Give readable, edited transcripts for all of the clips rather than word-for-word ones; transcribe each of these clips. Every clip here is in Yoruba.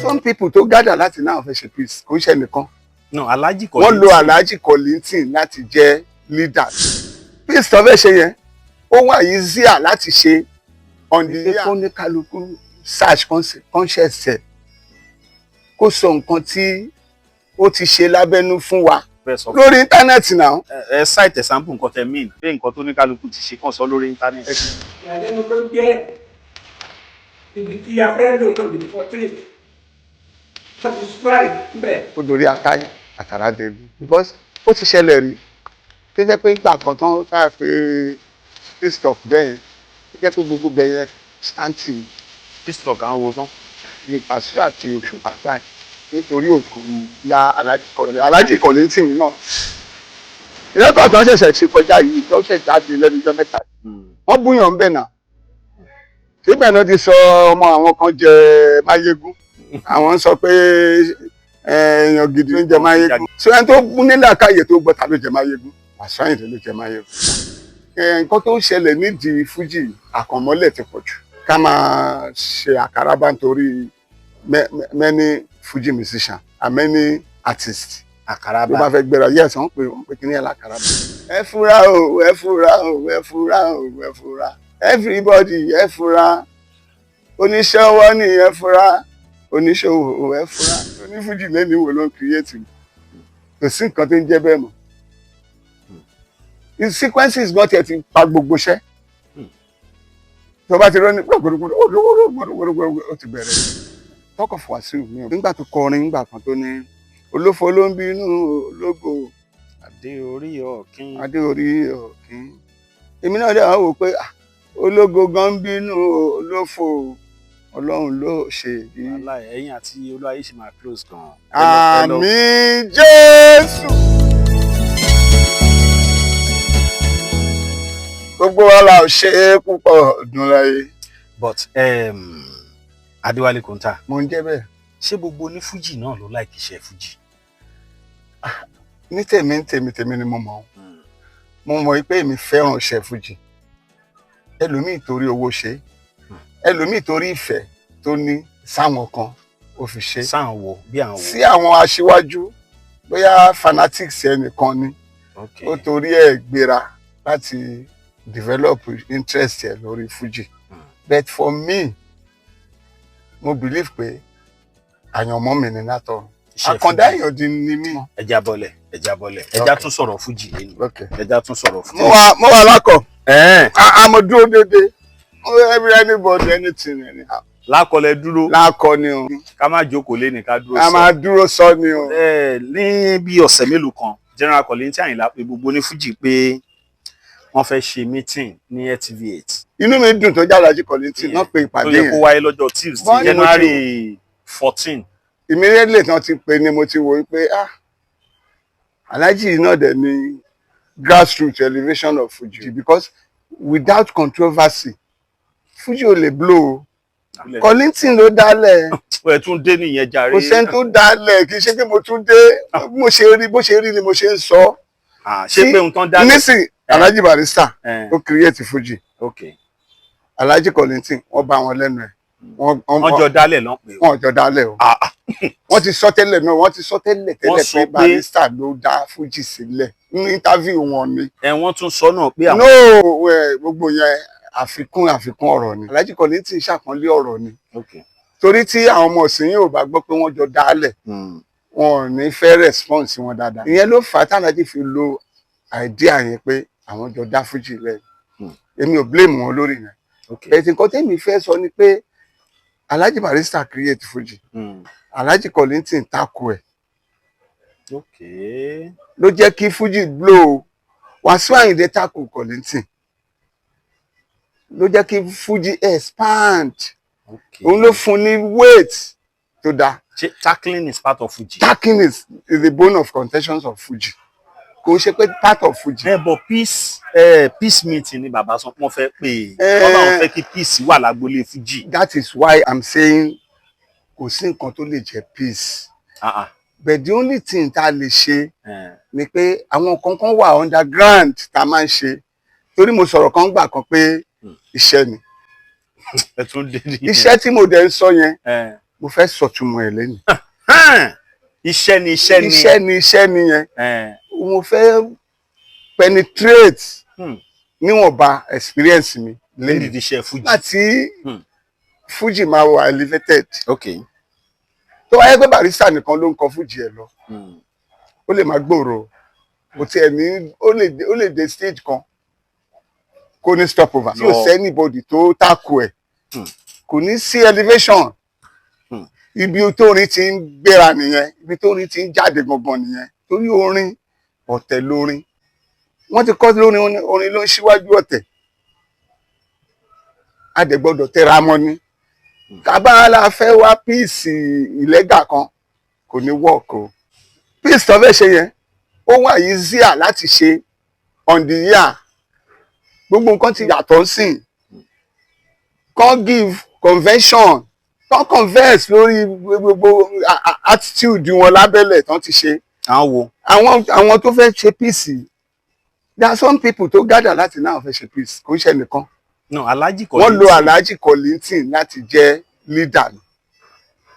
some people tó gather láti náà fẹ́ ṣe peace kò ń ṣe nìkan. no Alhaji Kollington wọ́n lo Alhaji Kollington láti jẹ́ leader. peace tó fẹ́ ṣe yẹn ó wà easier láti ṣe on the year. kó ní kálukú search conscience ẹ̀ kó sọ nǹkan tí ó ti ṣe lábẹ́nú fún wa lórí íńtánẹ́ẹ̀tì náà. ẹ cite example nǹkan tẹ mean pé nǹkan tó ní kálukú ti ṣe kàn sọ lórí íńtánẹ́ẹ̀tì. ìyàlẹ́nu tó jẹ́ ibi tí a fẹ́ lò lórí portrait satisfied bẹ́ẹ̀. ó dorí akáyé àtàrà débi because ó ti ṣẹlẹ̀ rí tó jẹ́ pé ìgbà kan tán ká fi peace bẹ́ẹ̀ jẹ́ pé gbogbo bẹ́ẹ̀ stanti peace talk àwọn wo tán. ní pàṣẹ àti oṣù pàtàkì nítorí òkú ya Alhaji Kollington náà. ìrẹ́pọ̀ tó ń ṣẹ̀ṣẹ̀ ṣe kọjá yìí tó ṣẹ̀ jáde lẹ́nu ọjọ́ mẹ́ta wọ́n búyàn ń bẹ̀ náà. síbẹ̀ náà ti sọ ọmọ àwọn kan jẹ máyégún àwọn sọ pé èèyàn gidi ló ń jẹ máyégún. sọ ẹni tó nílẹ̀ àkáyè tó gbọ́ ta ló jẹ máyégún Wasiu Ayinde ló jẹ máyégún. nǹkan tó ń ṣẹlẹ̀ nídìí fújì àkànmọ́lẹ̀ ti pọ̀ jù ká máa ṣe àkàràbà nítorí many Fuji musicians and many artists. àkàràbà ló bá fẹ́ gbéra yes wọ́n pè kí ní ẹ̀ lákàràbà. ẹ fura o ẹ fura o ẹ fura o ẹ fura everybody ẹ fura oníṣẹ́ ọwọ́ ni ẹ fura oníṣòwò ẹ fura onífújì lẹ́nu ìwò ló ń create kò sí nǹkan tó ń jẹ́ bẹ́ẹ̀ mọ́. the sequences not yet pa gbogbo iṣẹ́ tó bá ti rọ́ ní ó ti bẹ̀rẹ̀. talk of Wasiu mi nígbà tó kọrin nígbà kan tó ní olófo ló ń bínú ológo adé orí ọ̀kín. èmi náà dẹ̀ wá wò pé ológo gan ń bínú olófo ọlọ́run ló ṣe èyí. ẹ̀yin àti Olúwayé ṣì máa close gan. àmín Jésù. gbogbo wa la ò ṣe é púpọ̀ ọdún láyé. but Adéwálé Kontah. mo ń jẹ́ bẹ́ẹ̀. ṣé gbogbo onífújì náà ló láì kíṣẹ́ fújì? ní tèmi ni mo mọ̀ mo mọ̀ pé èmi fẹ́ràn iṣẹ́ fújì ẹlòmíì torí owó ṣe ẹlòmíì torí ìfẹ́ tó ní sáwọn kan ó fi ṣe. sáwọn wo bí àwọn wo. sí àwọn aṣíwájú bóyá fanatics ẹnìkan ni ó torí ẹ̀ gbéra láti develop interest ẹ̀ lórí fújì but for me mo believe pé àyànmọ́ mi ni látọ̀ àkàndá èèyàn di ni mí. ẹja bọlẹ ẹja tún sọ̀rọ̀ fújì lẹ́nu ẹja tún sọ̀rọ̀ fújì. mo wà lákọ̀ àmọ́ dúró déédéé every anybody anything anyhow. lákọlẹ dúró. lákọ ni o. ká má jókòó lé ní ká dúró sọ. ká má dúró sọ ni o. ní bí ọ̀sẹ̀ mélòó kan General Kollington Àyìnlá pé gbogbo ní fújì pé wọ́n fẹ́ ṣe meeting ní LTV8. inú mi dùn tó jẹ́ Alhaji Kollington náà pé ìpàdé yẹn. tó yẹ kó wáyé lọ́jọ́ Tuesday January 14. immediately tí wọ́n ti pè ní mo ti wò pé Alhaji náà dẹ̀ ni grassroots elevation of Fuji because without controversy Fuji ò lè blow. Kollington ló dálẹ̀. ẹ tún dé nìyẹn jàre. kò sẹ́ni tó dálẹ̀ kì í ṣe pé mo tún dé bó ṣe rí ni mo ṣe ń sọ. ṣé pé ohun tán dálẹ̀. nísìnyí Alhaji Barrister ó create Fuji. Okay. Alhaji Kollington wọ́n bá wọn lẹ́nu ẹ̀. wọ́n jọ dálẹ̀ lọ́n pé. wọ́n jọ dálẹ̀ o. wọ́n ti sọ tẹ́lẹ̀ náà wọ́n ti sọ tẹ́lẹ̀ pé Barrister ló dá Fuji sílẹ̀ ní interview wọn ni. wọ́n tún sọ náà pé àwọn. no gbogbo yẹn àfikún ọ̀rọ̀ ni. Alhaji Kollington ṣàpọ́nlé ọ̀rọ̀ ni. torí tí àwọn ọmọ ìsìn yóò bá gbọ́ pé wọ́n jọ dálẹ̀ wọn ò ní fẹ́ response wọn dáadáa. ìyẹn ló fà á tí Alhaji fi lo idea yẹn pé àwọn jọ dá Fuji lẹ̀. èmi ò blame wọn lórí yẹn. ẹ̀sìn kan tẹ́mi fẹ́ sọ ni pé Alhaji Barrister create Fuji. Alhaji Kollington tako ẹ̀. ló jẹ́ kí Fuji blow. Wasiu Ayinde tako Kollington ló jẹ́ kí Fuji expand. òun ló fún ní weight tó dáa. tackling is part of Fuji. tackling is the bone of contention of Fuji. kò ṣe pé part of Fuji. but peace meeting ni bàbá sọ pé wọ́n fẹ́ pé wọ́n bá wọn fẹ́ kí peace wà lágbolé Fuji. that is why I'm saying kò sí nǹkan tó lè jẹ́ peace. but the only thing tá a lè ṣe ni pé àwọn kankan wà underground tá a máa ń ṣe torí mo sọ̀rọ̀ kan gbà kan pé iṣẹ́ ni. iṣẹ́ tí mo dẹ̀ ń sọ yẹn mo fẹ́ sọ̀túnmọ̀ ẹ̀ lẹ́nu. Iṣẹ́ ni iṣẹ́ ni. Iṣẹ́ ni yẹn. Mo fẹ́ penetrate níwọ̀nba experience mi lẹ́yìn iṣẹ́ Fuji. láti Fuji máa wà elevated. Okay. Tó wáyé pé Barrister nìkan ló ń kọ Fuji ẹ̀ lọ. Ó lè máa gbòòrò. Mo tiẹ̀ ní ó lè dé stage kan kò ní stop over. Tí ò sẹ́nibody tó tákù ẹ̀. Kò ní sí elevation. Ibi tó orin ti ń gbéra nìyẹn, ibi tó orin ti ń jáde gangan nìyẹn. Torí orin ọ̀tẹ̀ lórin. Wọ́n ti kọ́ lórin orin ló ń ṣíwájú ọ̀tẹ̀. A dẹ̀ gbọ́dọ̀ tẹra mọ́ ni. Kábàlà fẹ́ wá píìsì ìlẹ́gà kan kò ní work o. Píìsì tó fẹ́ ṣe yẹn ó wà easier láti ṣe on the year. Gbogbo nǹkan ti yàtọ̀ sí. Kàn give convention. Kàn converse lórí gbogbo attitude wọn lábẹ́lẹ̀ tán ti ṣe. Àwọn tó fẹ́ ṣe peace. There are some people tó gather láti náà fẹ́ ṣe peace kò ń ṣe nìkan. No, Alhaji Kollington. Wọ́n lo Alhaji Kollington láti jẹ́ leader ni.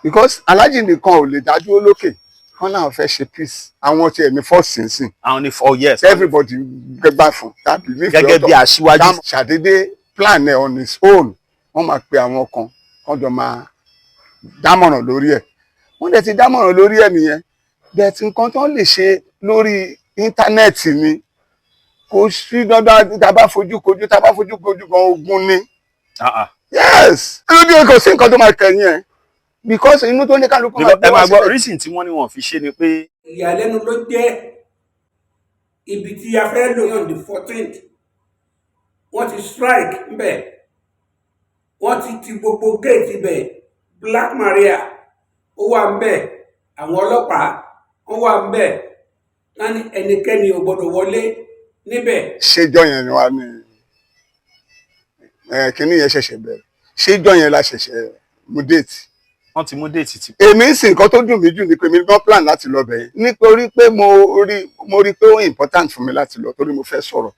Because Alhaji nìkan ò lè dádúró lókè. Wọ́n náà fẹ́ ṣe peace. Àwọn tiẹ̀ ní first sínsìn. Àwọn ní yes. Everybody gbẹgbà fún. Gẹ́gẹ́ bí aṣíwájú. Ṣàdédé plan ẹ̀ on his own. Wọ́n máa pe àwọn kan. Wọ́n jọ máa dámọ̀ràn lórí ẹ̀. Wọ́n dẹ̀ ti dámọ̀ràn lórí ẹ̀ nìyẹn. Bẹ́ẹ̀ tí nǹkan tó lè ṣe lórí íńtánẹ́ẹ̀tì ni. Kò sí dandan tá bá fojú kojú kan ogun ni. Yes. Lójú kò sí nǹkan tó máa kẹ̀yìn ẹ̀. Because inú tó ní kálukú máa gbé wá sílẹ̀. Ẹ máa gbọ́ reason tí wọ́n ní wọ́n fi ṣe ni pé. Ìyàlẹ́nu ló jẹ́ ibi tí a fẹ́ lò on the 14th. Wọ́n ti strike ńbẹ̀. Wọ́n ti gbogbo gate ibẹ̀. Black Maria ó wà ńbẹ̀. Àwọn ọlọ́pàá ó wà ńbẹ̀. Wọ́n ní ẹnikẹ́ni ò gbọ́dọ̀ wọlé níbẹ̀. Ṣéjọ́ yẹn ni wá ní kíní yẹn ṣẹ̀ṣẹ̀ bẹ̀rẹ̀. Ṣéjọ́ yẹn la ṣẹ̀ṣẹ̀ mú déètì. Wọ́n ti mú déètì ti. Èmi ń sìn nǹkan tó dùn mí jù ni pé mi gbọ́n plan láti lọ bẹ̀yẹn. Nítorí pé mo rí pé ó important fún mi láti lọ torí mo fẹ́ sọ̀rọ̀.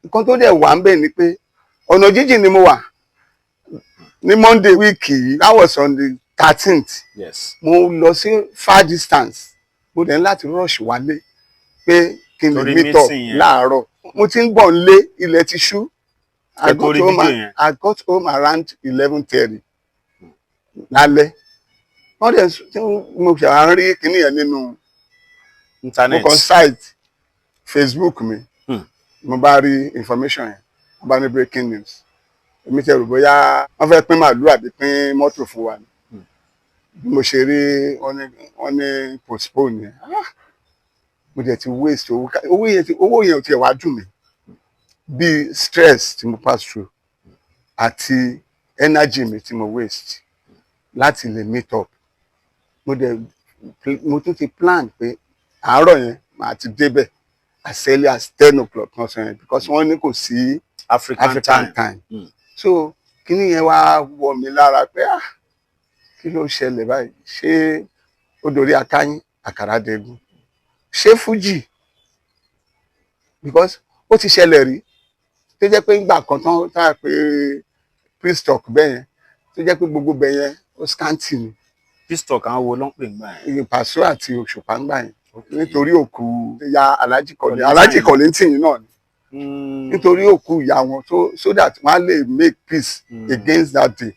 Nǹkan tó dẹ̀ wà ń bẹ̀ ni pé ọ̀nà jíjìn ni mo wà. Ní Monday week yìí, that was on the 13th. Yes. Mo lọ sí far distance. Mo dẹ̀ ń láti rush wálé pé kí n lè meet up láàárọ̀. Mo ti ń bọ̀ nílé ilẹ̀ ti ṣú. I got home around 11:30 lálẹ́. Wọ́n dẹ̀ mo ṣe à ń rí kíní yẹn nínú internet. Mo kàn site Facebook mi. Mo bá rí information yẹn. Mo bá ní breaking news. Èmi tẹ̀ rò bóyá wọ́n fẹ́ pín màálù àbí pín mọ́tò fún wa ni. Bí mo ṣe rí wọ́n ní postpone yẹn. Mo dẹ̀ ti waste owó yẹn ò tiẹ̀ wá dùn mí. Bí stress tí mo pass through àti energy mi tí mo waste láti lè meet up. Mo tún ti plan pé àárọ̀ yẹn màá ti débẹ̀ as early as 10 o'clock náà sọ yẹn because wọ́n ní kò sí African time. So kíní yẹn wá wọ̀ mí lára pé kí ló ṣẹlẹ̀ báyìí? Ṣé ó dorí akáyín àkàrà dẹ́gun? Ṣé Fuji? Because ó ti ṣẹlẹ̀ rí tó jẹ́ pé ńgbà kan tán tá a pé peace talk bẹ́ẹ̀ yẹn tó jẹ́ pé gbogbo bẹ́ẹ̀ yẹn ó scanty ni. Peace talk àwọn wo ló ń pè ńgbà yẹn? Paso àti Òṣùpá ńgbà yẹn nítorí òkú ya Alhaji Kollington yìí náà ni. Nítorí òkú ìyá wọn so that wọ́n á lè make peace against that day.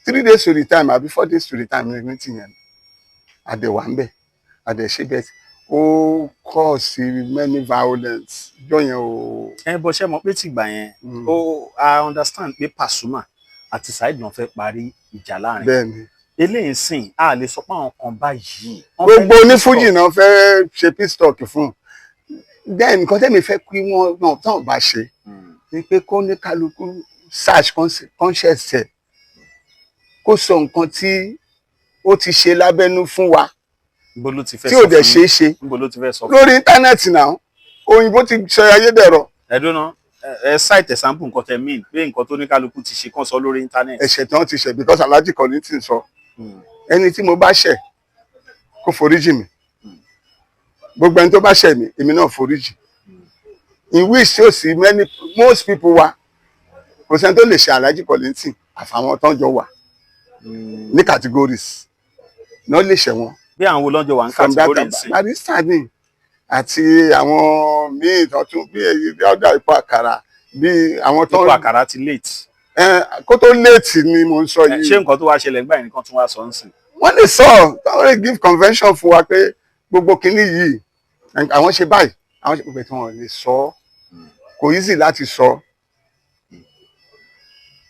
3 days to the time àbí 4 days to the time ní meeting yẹn. Àdẹ̀wà ń bẹ̀ àdẹ̀ṣe bẹ́ẹ̀ ó cause many violence jọyẹn o. Bó ṣe mọ̀ pé tìgbà yẹn I understand pé Pasuma àti Saheed náà fẹ́ parí ìjà láàrin. Bẹ́ẹ̀ni. Eléyìí sìn a lè sọ pé àwọn kan báyìí. Gbogbo onífújì náà fẹ́ ṣe peace talk fún. Then nǹkan tẹ́mi fẹ́ kí wọ́n náà tán bá ṣe ni pé kó ní kálukú search conscience ẹ̀ kó sọ nǹkan tí ó ti ṣe lábẹ́nú fún wa. Tí ò dẹ̀ ṣe é ṣe lórí íńtánẹ́ẹ̀tì náà òyìnbó ti sọ ayédèrú. Ẹ̀dùn náà ẹ cite example nǹkan tẹ mean pé nǹkan tó ní kálukú ti ṣe kàn sọ lórí íńtánẹ́ẹ̀tì. Ẹ̀ṣẹ̀ tí wọ́n ti ṣẹ̀ because Alhaji Kollington sọ ẹni tí mo bá ṣẹ̀ kó foríjì mi gbogbo ẹni tó bá ṣẹ̀ mi èmi náà foríjì in which tí ó sì most people wa kò sẹ́ni tó lè ṣe Alhaji Kollington àfàwọn tán jọ wà ní categories náà lè ṣẹ̀wọ̀n. bí àwọn wo lọ́jọ́ wà ní from that category time sí. Barrister ni àti àwọn míì tó tún bí ọ̀dà ipò àkàrà bí àwọn tó ipò àkàrà ti late. kó tó léètì ni mo ń sọ yìí. ṣé nǹkan tó wá ṣẹlẹ̀ nígbà yẹn nìkan tún wá sọ ń sìn. wọ́n lè sọ táwọn lè give convention fún wa pé gbogbo kinní yìí àwọn ṣe báyìí àwọn ṣe pé tí wọ́n lè sọ kò easy láti sọ.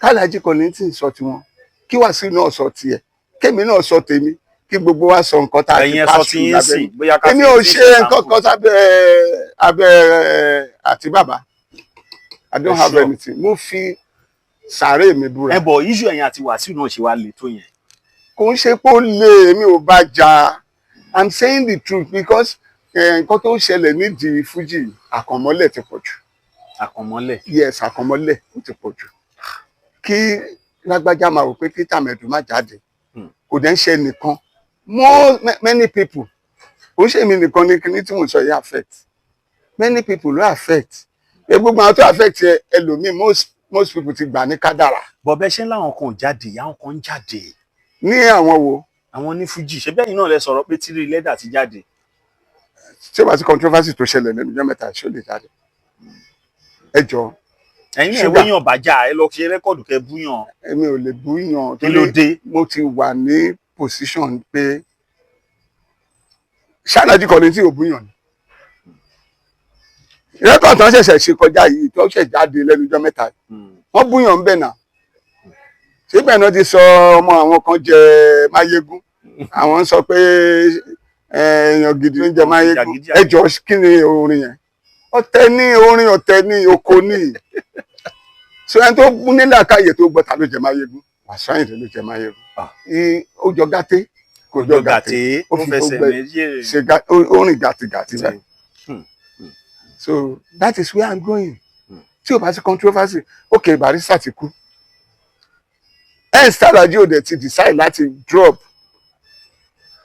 Kálàjì Kollington sọ tiwọn kí Wasiu náà sọ tiẹ̀ kémi náà sọ tèmi kí gbogbo wa sọ nǹkan tá a ti pass through lábẹ́. èmi ò ṣe nǹkan kan sábẹ́ àti bàbá I don't have anything mo fi sàárè mi búra. ẹ bọ̀ issue ẹ̀yin àti Wasiu náà ṣe wá le tó yẹn. kò ń ṣe pé ó lè èmi ò bá jà I'm saying the truth because nǹkan tó ṣẹlẹ̀ nídìí Fuji àkànmọ́lẹ̀ ti pọ̀ jù. àkànmọ́lẹ̀. yes àkànmọ́lẹ̀ ó ti pọ̀ jù. kí lágbájá máa rò pé kí tàmẹ̀dù má jáde kò dẹ̀ ń ṣe nìkan many people kò ń ṣe èmi nìkan ní kíní tí mo sọ yìí affect many people ló affect gbogbo àwọn tó affect ẹlòmíì most people ti gbà ní kádàrà. bọ̀bẹ́ ṣé láwọn kan ò jáde àwọn kan ń jáde. ní àwọn wo. àwọn ní Fuji ṣe bẹ́ẹ̀ náà lẹ sọ̀rọ̀ pé tírí lẹ́dà ti jáde. ṣé wàá sí controversy tó ṣẹlẹ̀ lẹ́nu ọjọ́ mẹ́ta ṣó lè jáde. ẹ jọ. ẹ̀yin náà wéyàn bàjá ẹ lọ ṣe rẹ́kọ̀dù kẹ búyàn. èmi ò lè búyàn. kí ló dé. mo ti wà ní position pé Kálàjì Kollington ò búyàn ni. rẹ́kọ̀dù tó ń ṣẹ̀ṣẹ̀ ṣe kọjá yìí tó ṣẹ̀ jáde lẹ́nu ọjọ́ mẹ́ta wọ́n búyàn ń bẹ̀ náà. ṣé bẹ́ẹ̀ náà ti sọ ọmọ àwọn kan jẹ máyégún àwọn sọ pé èèyàn gidi ń jẹ máyégún ẹ jọ kí ni orin yẹn ọ̀tẹ̀ ní orin ọ̀tẹ̀ ní oko ní so ẹni tó bú nílẹ̀ àkáyè tó gbọ́ ta ló jẹ máyégún Wasiu Ayinde ló jẹ máyégún ó jọ gàté kò jọ gàté ó fi gbogbo ṣe orin gàtìgàtì bẹ́ẹ̀ so that is where I'm going tí o bá sí controversy okay Barrister ti kú Kálàjì ò dẹ̀ ti decide láti drop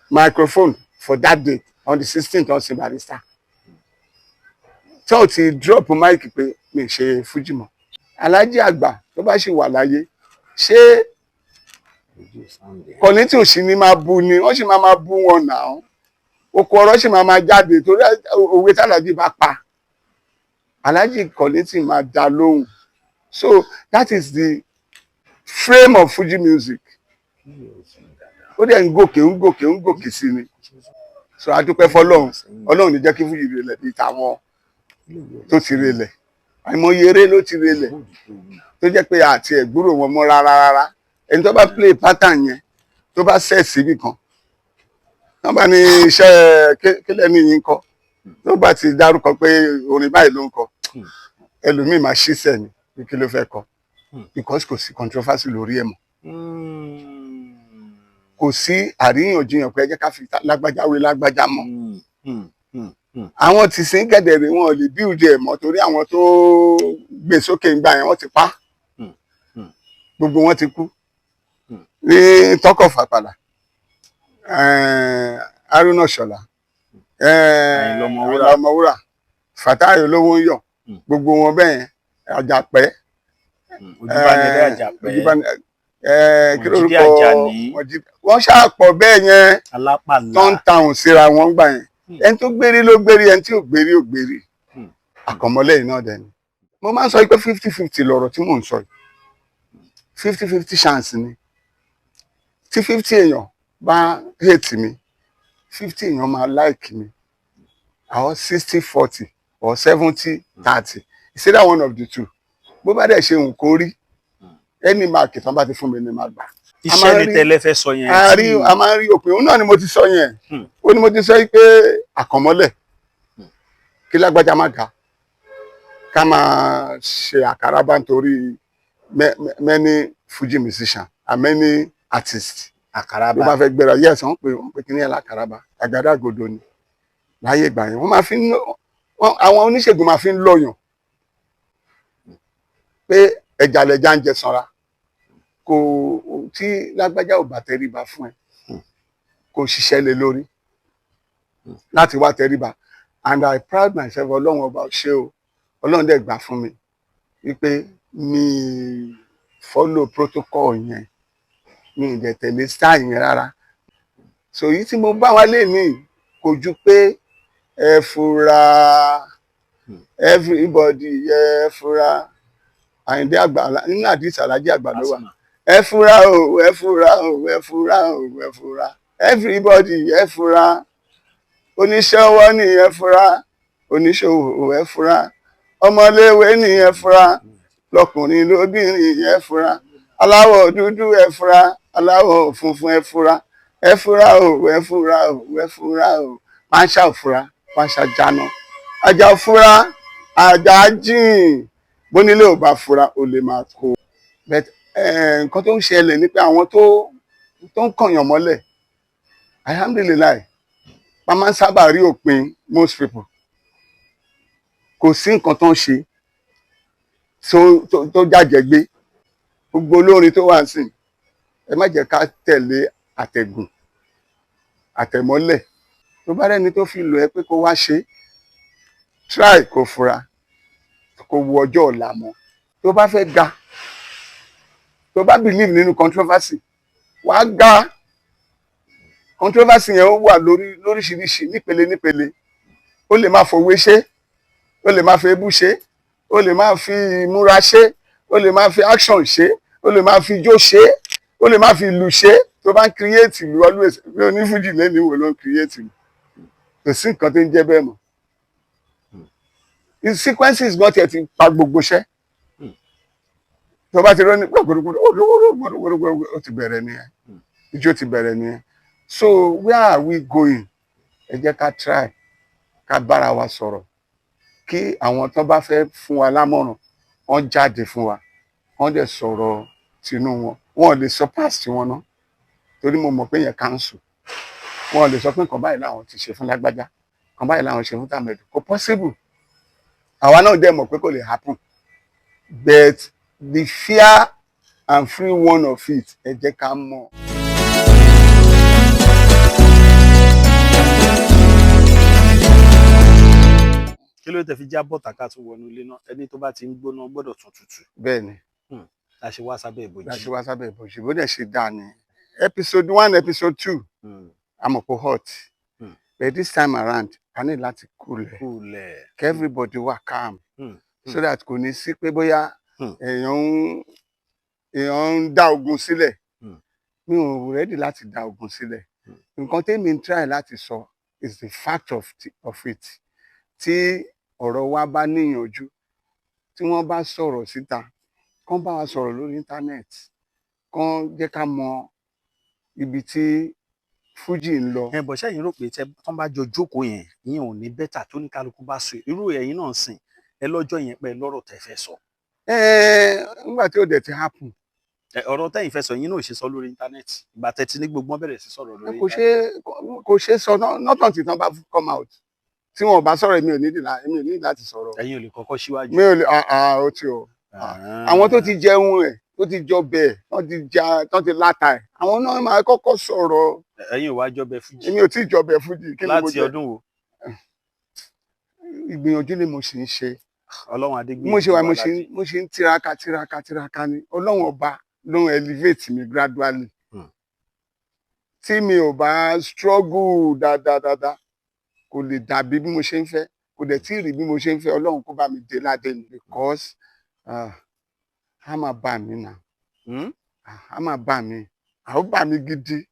microphone for that day on the 16th of Barrister tí wọ́n ti drop mic pé mi ṣe Fuji mọ́ Alhaji àgbà tó bá ṣì wà láyé ṣé Kollington ò sì ní máa bú ni wọ́n sì máa bú wọn náà oko ọ̀rọ̀ sì máa jáde torí òwe tálàjì bá pa Alhaji Kollington máa dá lóhùn so that is the frame of Fuji music ó dẹ̀ ń gòkè sí ni so a dúpẹ́ fọlọ́run Ọlọ́run ní jẹ́ kí Fuji relẹ̀ bí tàwọn tó ti relẹ̀ àìmọye eré ló ti relẹ̀ tó jẹ́ pé àti ẹ̀gbúrò wọn mọ́ rárá ẹni tó bá play pattern yẹn tó bá set síbì kan wọ́n bá ní iṣẹ́ kílẹ̀ níyìn kọ́ tó bá ti dárúkọ pé orin báyìí ló ń kọ ẹlòmíì máa ṣiṣẹ́ ni bí kí ló fẹ́ kọ because kò sí controversy lórí ẹ̀ mọ́ kò sí àríyànjiyàn pé ẹ jẹ́ ká fi lágbájá wé lágbájá mọ́ àwọn tí sin gẹ̀dẹ̀rẹ̀ wọn ò lè build ẹ̀ mọ́ torí àwọn tó gbé sókè ń gbà yẹn wọ́n ti pa gbogbo wọn ti kú ní tọkọ fàpàlà Haruna Ṣọlá Ọmọwúrà Fatai Olówó ń yọ gbogbo wọn bẹ́ẹ̀ Àjàpẹ́ kí lórúkọ wọ́n ṣàpọ̀ bẹ́ẹ̀ yẹn tó ń tàùn síra wọn gbà yẹn ẹni tó gbérí ló gbérí ẹni tí ò gbérí ò gbérí àkànmọ́lẹ̀ yìí náà dẹ̀ ni mo máa ń sọ pé 50-50 lọ̀rọ̀ tí mò ń sọ yìí 50-50 chance ni tí 50 èèyàn bá hate mi 50 èèyàn máa like mi àwọn 60-40 or 70-30 it's either one of the two bó bá dẹ̀ ṣe nǹkan rí any mark tán bá ti fún mi ni máa gbà. iṣẹ́ ni tẹ́lẹ̀ fẹ́ sọ yẹn. a máa ń rí òpin òun náà ni mo ti sọ yẹn ó ní mo ti sọ pé àkànmọ́lẹ̀ kí lágbájá má ga ká máa ṣe àkàràbà nítorí many Fuji musicians and many artists. àkàràbà ló bá fẹ́ gbéra yes wọ́n pè kí ní ẹ̀ lákàràbà àgádágodo ni láyé ìgbà yẹn wọ́n máa fi ń àwọn oníṣègùn máa fi ń lọ́yàn pé ẹja lẹja ń jẹ sanra kò tí lágbájá ò bá tẹríba fún ẹ kò ṣiṣẹ́ lé lórí láti wá tẹríba and I proud myself ọlọ́run ọba ṣé o ọlọ́run dẹ̀ gbà fún mi wípé mi follow protocol yẹn mi ì dẹ̀ tẹ̀lé style yẹn rárá. So èyí tí mo bá wá lè ní kò ju pé ẹ fura everybody ẹ fura Àyìndé Àgbàlá nínú àdìsí Àlájì Àgbà ló wà. Ẹ fura o ẹ fura o ẹ fura o ẹ fura everybody ẹ fura oníṣẹ́ ọwọ́ ní ẹ fura oníṣòwò ẹ fura ọmọléèwé ní ẹ fura lọkùnrin lóbìnrin ẹ fura aláwọ̀ dúdú ẹ fura aláwọ̀ funfun ẹ fura o ẹ fura o ẹ fura o pàṣà òfura pàṣà jáná ajá òfura ajá jìn bónílé ò bá fura ó lè máa kó. Nǹkan tó ń ṣẹlẹ̀ ni pé àwọn tó ń kànyàn mọ́lẹ̀ alhamdulilayi pa máa ń sábà rí òpin most people kò sí nǹkan tó ń ṣe tó jàjẹ́ gbé gbogbo olórin tó wà nísìn ẹ má jẹ́ ká tẹ̀lé àtẹ̀gùn àtẹ̀mọ́lẹ̀ tó bá rẹ́ni tó fi lò ẹ́ pé kó wá ṣe try kó fura kó wo ọjọ́ ọ̀la mọ́ tó bá fẹ́ ga tó bá believe nínú controversy wàá ga controversy yẹn ó wà lóríṣiríṣi nípele ó lè máa fòwe ṣe ó lè máa fi ebú ṣe ó lè máa fi ìmúra ṣe ó lè máa fi action ṣe ó lè máa fi ijó ṣe ó lè máa fi ìlù ṣe tó bá ń create ìlú always bí onífújì lẹ́nu ìwò ló ń create ìlú kò sí nǹkan tó ń jẹ́ bẹ́ẹ̀ mọ́ the sequences gan tiẹ̀ ti pa gbogbo iṣẹ́ tó bá ti rọ́ ní ó ti bẹ̀rẹ̀ nìyẹn ijó ti bẹ̀rẹ̀ nìyẹn so where are we going ẹ jẹ́ ká try ká bára wa sọ̀rọ̀ kí àwọn tó bá fẹ́ fún wa lámọ̀ràn wọ́n jáde fún wa wọ́n dẹ̀ sọ̀rọ̀ tinú wọn wọn ò lè sọ past wọn ná torí mo mọ̀ pé yẹn council wọn ò lè sọ pé nǹkan báyìí làwọn ti ṣe fún lágbájá nǹkan báyìí làwọn ṣe fún tàmẹ̀dù kò possible àwa náà dẹ̀ mọ̀ pé kò lè happen but the fear and free one of it ẹ jẹ́ ká mọ̀. kí ló tẹ fi já bọ́tà ká tún wọnú ilé náà ẹni tó bá ti ń gbóná gbọ́dọ̀ tún tutù. bẹ́ẹ̀ni la ṣe wá sábẹ́ ìbòjì. bó dẹ̀ ṣe dáa ni episode 1 episode 2 amọ̀pọ̀ hot but this time around a ní láti kúlẹ̀ kí everybody wà calm so that kò ní sí pé bóyá èèyàn ń dá ogun sílẹ̀ mi ò ready láti dá ogun sílẹ̀ nǹkan tèmi ń try láti sọ is the fact of it tí ọ̀rọ̀ wa bá níyànjú tí wọ́n bá sọ̀rọ̀ síta kán bá wa sọ̀rọ̀ lórí íńtánẹ́ẹ̀tì kán jẹ́ ká mọ ibi tí fújì ń lọ. bọ̀ sẹ́yìn rò pé tán bá jọ jókòó yẹn ìyẹn ò ní bẹ́tà tó ní kálukú bá sọ irú ẹ̀yin náà sìn ẹ lọ́jọ́ yẹn pé lọ́rọ̀ tẹ́ fẹ́ sọ. nígbà tí ó dẹ̀ ti happen. ọ̀rọ̀ tẹ́yìn fẹ́ sọ yín náà ò ṣe sọ lórí íńtánẹ́ẹ̀tì ìgbà tẹ́tí ní gbogbo wọn bẹ̀rẹ̀ sí sọ̀rọ̀ lórí íńtánẹ́ẹ̀tì. kò ṣe sọ nọ́tàn tí tán bá come out tí wọn ò bá sọ̀rọ̀ èmi ò ní láti sọ̀rọ̀. ẹ̀yin ò lè kọ́kọ́ síwájú. mi ò lè ó ti o àwọn tó ti jẹun ẹ̀ tó ti jọ bẹ́ẹ̀ tán ti láta ẹ̀ àwọn náà máa kọ́kọ́ sọ̀rọ̀. ẹ̀yin ò wá jọbẹ fújì. èmi ò tí ì jọbẹ fújì. láti ọdún wo. ìgbìyànjú ni mo sì ń ṣe. ọlọ́run adégbé. mo ṣe wà mo ṣe ń tiraka ni ọlọ́run ọba ló ń elevate mi gradually. tí mi ò bá struggle dáadáa kò lè dàbí bí mo ṣe ń fẹ́ kò dẹ̀ tí ì rí bí mo ṣe ń fẹ́ ọlọ́run kó bá mi dé ládé ni because a máa bá mi nà a máa bá mi àwọn bá mi gidi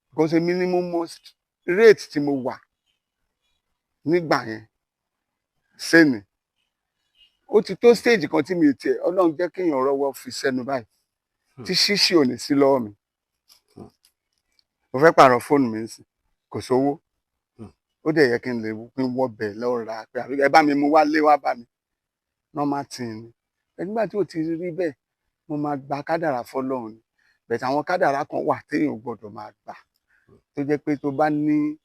because èmi ni mo most rate tí mo wà nígbà yẹn sẹ́ni ó ti tó stage kan tí mi ò tiẹ̀ ọlọ́run jẹ́ kéèyàn rọ́wọ́ fi sẹ́nu báyìí tí ṣíṣe ò ní sí lọ́wọ́ mi mo fẹ́ pààrọ̀ fóònù mi sí kò sówó ó dẹ̀ yẹ kí n lè pín wọ́bẹ̀ lọ́ọ́ ra pé ẹ bá mi mú wálé wá bá mi normal thing ni nígbà tí ò ti rí bẹ́ẹ̀ mo máa gba kádàrá fọlọ́run ni bẹ̀tẹ̀ àwọn kádàrá kan wà téèyàn gbọ́dọ̀ máa gbà tó jẹ́ pé tó bá ní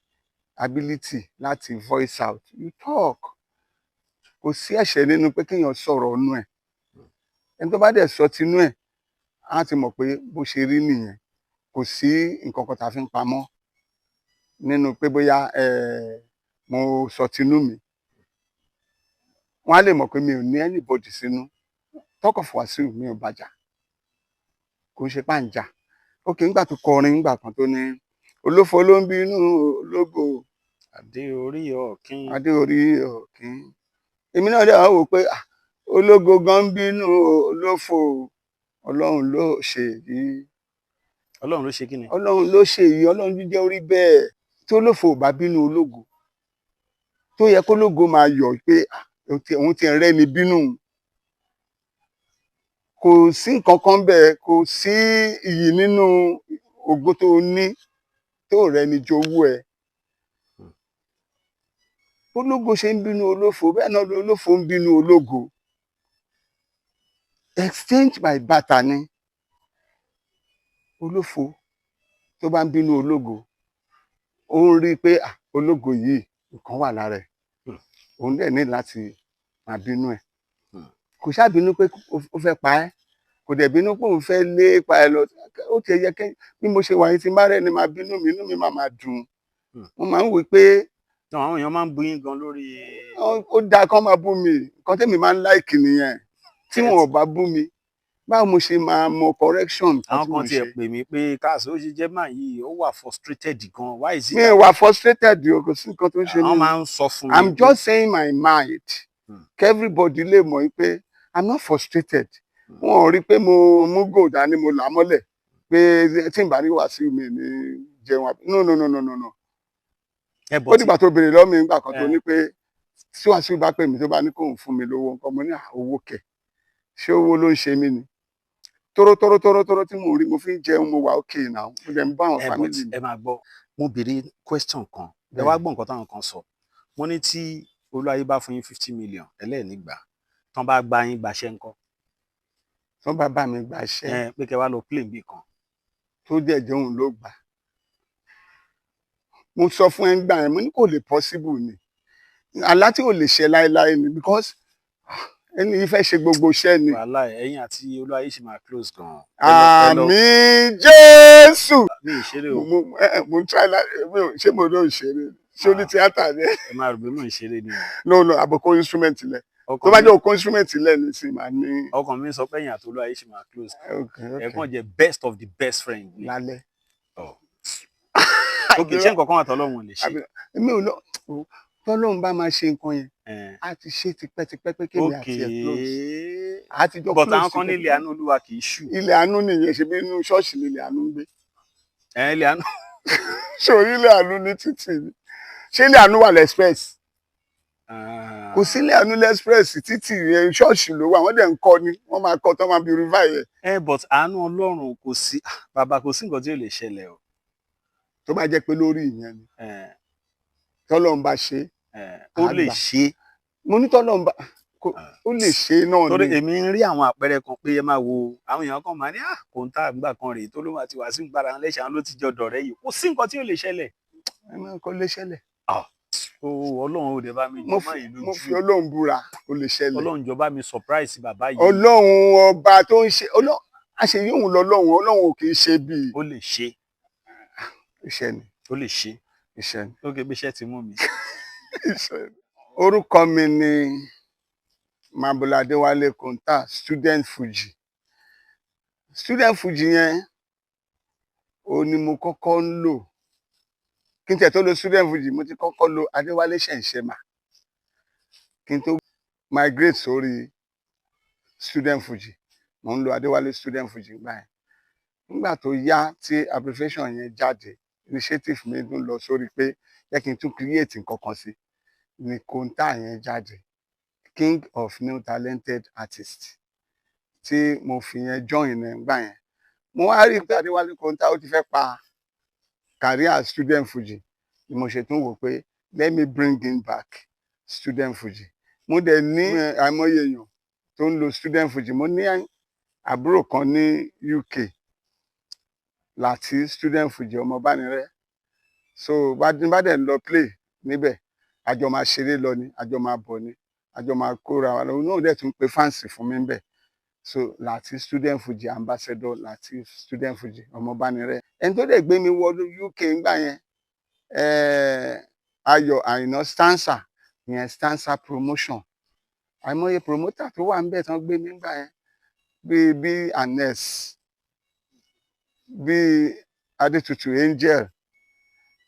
ability láti voice out you talk kò sí ẹ̀ṣẹ̀ nínú pé kéèyàn sọ̀rọ̀ ọnú ẹ̀ ẹni tó bá dẹ̀ sọ tinú ẹ̀ á ti mọ̀ pé bó ṣe rí nìyẹn kò sí nǹkan kan tá a fi ń pamọ́ nínú pé bóyá mo sọ tinú mi wọ́n á lè mọ̀ pé mi ò ní anybody sínú talk of Wasiu mi ò bàjá kò ń ṣe pàǹjà ókè ńgbà tó kọrin ńgbà kan tó ní olófo ló ń bínú ológo adé orí ọ̀kín. adé orí ọ̀kín. Èmi náà dẹ̀ wá wò pé ológo gan ń bínú olófo, ọlọ́run ló ṣe èyí. Ọlọ́run ló ṣe kí ni? Ọlọ́run ló ṣe èyí, ọlọ́run ló jẹ́ orí bẹ́ẹ̀. Tí olófo ò bá bínú ológo, tó yẹ kó ológo máa yọ̀ pé òun ti rẹ́ni bínú. Kò sí nǹkan kan bẹ́ẹ̀, kò sí iyì nínú ògo tó ní tó rẹ́ni jowú ẹ. Ológo ṣe ń bínú olófo, bẹ́ẹ̀ náà olófo ń bínú ológo. Exchange by barter ni. Olófo tó bá ń bínú ológo, ó ń rí i pé ológo yìí nǹkan wà lára ẹ̀, òun dẹ̀ ní láti máa bínú ẹ̀. Kò ṣáà bínú pé ó fẹ́ pa ẹ́, kò dẹ̀ bínú pé òun fẹ́ lépa ẹ lọ. Ó ti yẹ kí bí mo ṣe wà yìí tí n bá rẹ́ni máa bínú mi, inú mi máa dùn. Mo máa ń wí pé àwọn èèyàn máa ń bú yín gan lórí. ó dáa kán máa bú mi, nǹkan tẹ́mi máa ń láìkì nìyẹn. Tí wọn ò bá bú mi, báwo mo ṣe máa mọ correction àwọn kan tiẹ̀ pè mí pé káàsì ó ṣe jẹ́ máa yìí ó wà frustrated gan, why is it? Mi ò wà frustrated o, kò sí nǹkan tó ń ṣe mí. àwọn máa ń sọ fún mi. I'm just saying my mind. Everybody lè mọ̀ pé I'm not frustrated. Wọn ò rí pé mo mú gold dání mo là á mọ́lẹ̀ pé tí n bá rí Wàsíù mi ní jẹun àbí no. Ó dìgbà tó béèrè lọ́wọ́ mi nígbà kan tó ní pé tí Wàsíù bá pè mí tó bá ní kóun fún mi lówó nǹkan, mo ní owó kẹ̀, ṣé owó ló ń ṣe mí ni? Tóró tí mo rí mo fi ń jẹun, mo wà okay now, mo dẹ̀ ń bá àwọn family mi. ẹ máa gbọ́, mo béèrè question kan, ẹ wá gbọ́ nǹkan táwọn kan sọ. Wọ́n ní tí Olúwayé bá fún yín 50 million ẹlẹ́ẹ̀nígbà, tán bá gba yín gbaṣẹ́ ńkọ́? Tán bá bá mi gbaṣẹ́. Pé kẹ́ wá lọ play bí kan. Tó dẹ̀ jẹ́ òun ló gbà. Mo sọ fún ẹ ń gbà yẹn, mo ní kò lè possible ni. Àlá tí ò lè ṣe láéláé ni because ẹni yìí fẹ́ ṣe gbogbo iṣẹ́ ni. Wàhálà ẹ̀yin àti Olúwayé ṣì máa close gan. Àmín Jésù. Mi ìṣeré o. Mo ń try ṣé mo ló ń ṣeré? Ṣé ó ní tíátà ni? Ẹ máa rò pé mò ń ṣeré ni. No, àbùkù instrument lẹ̀. Tó bá jẹ́ òkú instrument lẹ̀ ní sí màá ní. Ọkàn mi sọ pé ẹ̀yin àti Olúwayé ṣì máa close. Ẹ kàn jẹ́ best of the best friend ni. Lálẹ́. Ok, ṣé nǹkan kan wà tọ́lọ́run ò lè ṣe? Èmi ò lọ tọ́lọ́run bá máa ṣe nǹkan yẹn a ti ṣe tipẹ́tipẹ́ pé kémi àti ẹ̀ close. A ti jọ close. But àwọn kan ní ilé àánú Olúwa kì í ṣú. Ilé àánú nìyẹn, ṣe bí inú ṣọ́ọ̀ṣì ni ilé àánú ń gbé. Ilé àánú. Ṣòrí ilé àánú ní títì ni. Ṣé ilé àánú wà lẹ́sprẹ́sì? Kò sí ilé àánú lẹ́sprẹ́sì, títì yẹn ṣọ́ọ̀ṣì ló wà, wọ́n dẹ̀ ń kọ́ ni, wọ́n máa kọ́ tán máa beautify yẹn. But àánú Ọlọ́run kò sí, bàbá kò sí nǹkan tí ò lè ṣẹlẹ̀ o. Tó bá jẹ́ pé lórí ìyẹn ni tọ́lọ́run bá ṣe ó lè ṣe. Mo ní tọ́lọ́run bá ó lè ṣe náà ni. Torí èmi ń rí àwọn àpẹẹrẹ kan pé ẹ máa wo àwọn èèyàn kan máa ní kòńtà àgbà kan rèé tó ló máa ti wá sí gbára wọn lẹ́sẹ̀ àwọn ló ti jọ dọ̀rẹ́ yìí, kò sí nǹkan tí ò lè ṣẹlẹ̀. Ẹ máa kọ́ lè ṣẹlẹ̀. Ọlọ́run ò dé bá mi jọ máa ìlú jù. Mo fi Ọlọ́run búra ó lè ṣẹlẹ̀. Ọlọ́run jọ bá mi surprise bàbá yìí. Ọlọ́run ọba tó ń ṣe àṣeyíhùn Ọlọ́run ò kì í ṣe bíi. Ó lè ṣe. Iṣẹ́ ni. Ó lè ṣe. Iṣẹ́ ni. Ó gé bí iṣẹ́ ti mú mi. Orúkọ mi ni Mabula Adéwálé Kòńtà, student Fuji. Student Fuji yẹn ó ní mo kọ́kọ́ ń lò. Kí n tẹ̀ tó lo student Fuji, mo ti kọ́kọ́ lo Adéwálé Ṣẹ̀ǹṣẹ̀mà kí n tó migrate sórí student Fuji. Mo ń lo Adéwálé student Fuji gbà yẹn. Nígbà tó yá tí abbreviation yẹn jáde, initiative mi dún lọ sórí pé jẹ́ kí n tún create nǹkan kan sí ni Kòńtà yẹn jáde, King of New Talented Artist, tí mo fi yẹn join ẹ̀ gbà yẹn. Mo wá rí i pé Adéwálé Kòńtà ó ti fẹ́ pa career student Fuji, ni mo ṣe tún wò pé let me bring him back student Fuji. Mo dẹ̀ ní àìmọye èèyàn tó ń lo student Fuji. Mo ní àbúrò kan ní UK láti student Fuji ọmọ Bánirẹ́. So bá dẹ̀ ń lọ play níbẹ̀, àjọ máa ṣeré lọ ni, àjọ máa bọ̀ ni, àjọ máa kóra wa lọ. Náà dẹ̀ tún pe fáǹsì fún mi níbẹ̀. So láti student Fuji ambassador, láti student Fuji ọmọ Bánirẹ́. Ẹni tó dẹ̀ gbé mi wọ UK ńgbà yẹn Ayọ̀ Àìná Stanza, ìyẹn Stanza promotion. Àìmọye promoter tó wà níbẹ̀ tán gbé mi ńgbà yẹn bí Anes bíi Adétutù Angel,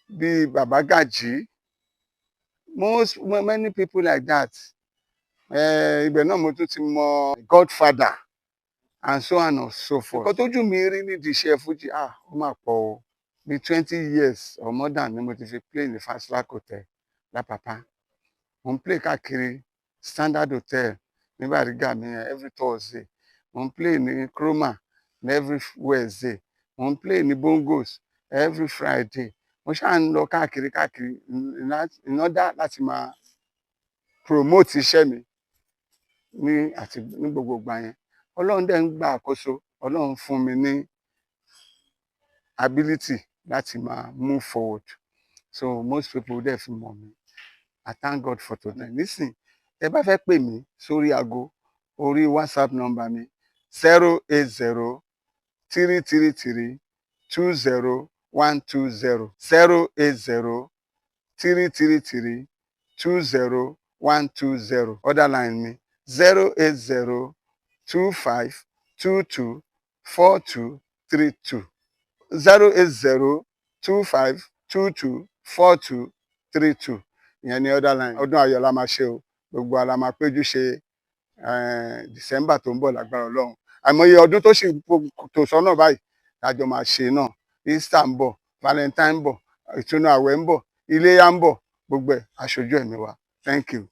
bíi Bàbá Gàjí, many people like that. Ibẹ̀ náà mo tún ti mọ Godfather and so on and so forth. Nǹkan tójú mi rí nídìí iṣẹ́ fújì ó mà pọ̀ o. Bí 20 years or more than ni mo ti fi play ní Fastlac Hotel lápapá. Mo ń play káàkiri Standard Hotel ní Bàrígà mi every Thursday. Mo ń play ní Chroma ní every Wednesday. Mo ń play ní Bongos every Friday. Mo ṣáà ń lọ káàkiri in order láti máa promote iṣẹ́ mi ní gbogbo ìgbà yẹn. Ọlọ́run dẹ̀ ń gba àkóso. Ọlọ́run fún mi ní ability láti máa move forward. So most people dẹ̀ fi mọ̀ mí. I thank God for today. Nísìn, ẹ bá fẹ́ pè mí sórí aago orí WhatsApp number mi 080 333 20120 080 333 20120. Other line mi 080 25 22 4232 080 25 22 4232. Ìyẹn ni other line. Ọdún ayọ̀ la máa ṣe o. Gbogbo wa la máa péjú ṣe December tó ń bọ̀ lágbára Ọlọ́run. Àìmọye ọdún tó sì tò sọ́nà báyìí lájọ máa ṣe náà. Easter ń bọ̀, Valentine ń bọ̀, ìtúnu àwẹ̀ ń bọ̀, iléyá ń bọ̀, gbogbo ẹ̀ aṣojú ẹ̀mí wa. Thank you.